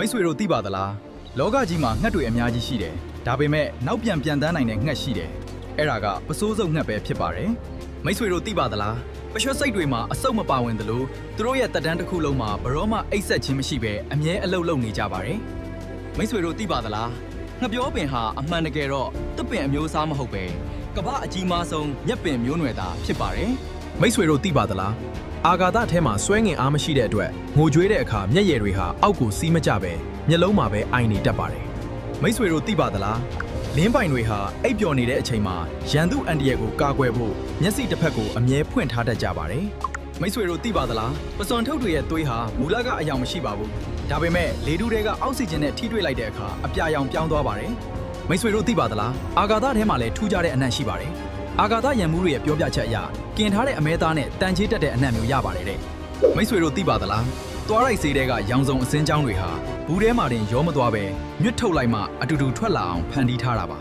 မိတ်ဆွေတို့သိပါသလားလောကကြီးမှာငှက်တွေအများကြီးရှိတယ်ဒါပေမဲ့နောက်ပြန်တန်းနိုင်တဲ့ငှက်ရှိတယ်အဲ့ဒါကပစိုးစုပ်ငှက်ပဲဖြစ်ပါတယ်မိတ်ဆွေတို့သိပါသလားပရွှတ်စိတ်တွေမှာအဆုတ်မပါဝင်သလိုသူတို့ရဲ့တက်တန်းတစ်ခုလုံးမှာဘရောမှအိတ်ဆက်ခြင်းမရှိဘဲအမြဲအလုတ်လုံနေကြပါတယ်မိတ်ဆွေတို့သိပါသလားငှက်ပြောပင်ဟာအမှန်တကယ်တော့တစ်ပင်အမျိုးအစားမဟုတ်ပဲကမ္ဘာအကြီးမားဆုံးမြက်ပင်မျိုးနွယ်သားဖြစ်ပါတယ်မိတ်ဆွေတို့သိပါသလားအာဂါသထဲမှာစွဲငင်အားမရှိတဲ့အတွက်ငိုကြွေးတဲ့အခါမျက်ရည်တွေဟာအောက်ကိုစီးမကျပဲမျက်လုံးမှာပဲအိုင်နေတတ်ပါတယ်မိတ်ဆွေတို့သိပါသလားလင်းပိုင်တွေဟာအိပ်ပျော်နေတဲ့အချိန်မှာရန်သူအန်တရယ်ကိုကာကွယ်ဖို့မျက်စိတစ်ဖက်ကိုအမြဲဖွင့်ထားတတ်ကြပါတယ်မိတ်ဆွေတို့သိပါသလားပစွန်ထုတ်တွေရဲ့သွေးဟာမူလကအယောင်မရှိပါဘူးဒါပေမဲ့လေထုတွေကအောက်ဆီဂျင်နဲ့ထိတွေ့လိုက်တဲ့အခါအပြာရောင်ပြောင်းသွားပါတယ်မိတ်ဆွေတို့သိပါသလားအာဂါသထဲမှာလည်းထူးခြားတဲ့အနံ့ရှိပါတယ်အာဂါသရန်မှုတွေရဲ့ပြောပြချက်အရกินထားတဲ့အမဲသားနဲ့တန်ချေးတက်တဲ့အနံ့မျိုးရပါတယ်တဲ့မိတ်ဆွေတို့သိပါသလားသွားရိုက်ဆေးတွေကရောင်စုံအစင်းချောင်းတွေဟာဘူးထဲမှာတင်ရောမသွားပဲမြွတ်ထုတ်လိုက်မှအတူတူထွက်လာအောင်ဖန်တီးထားတာပါ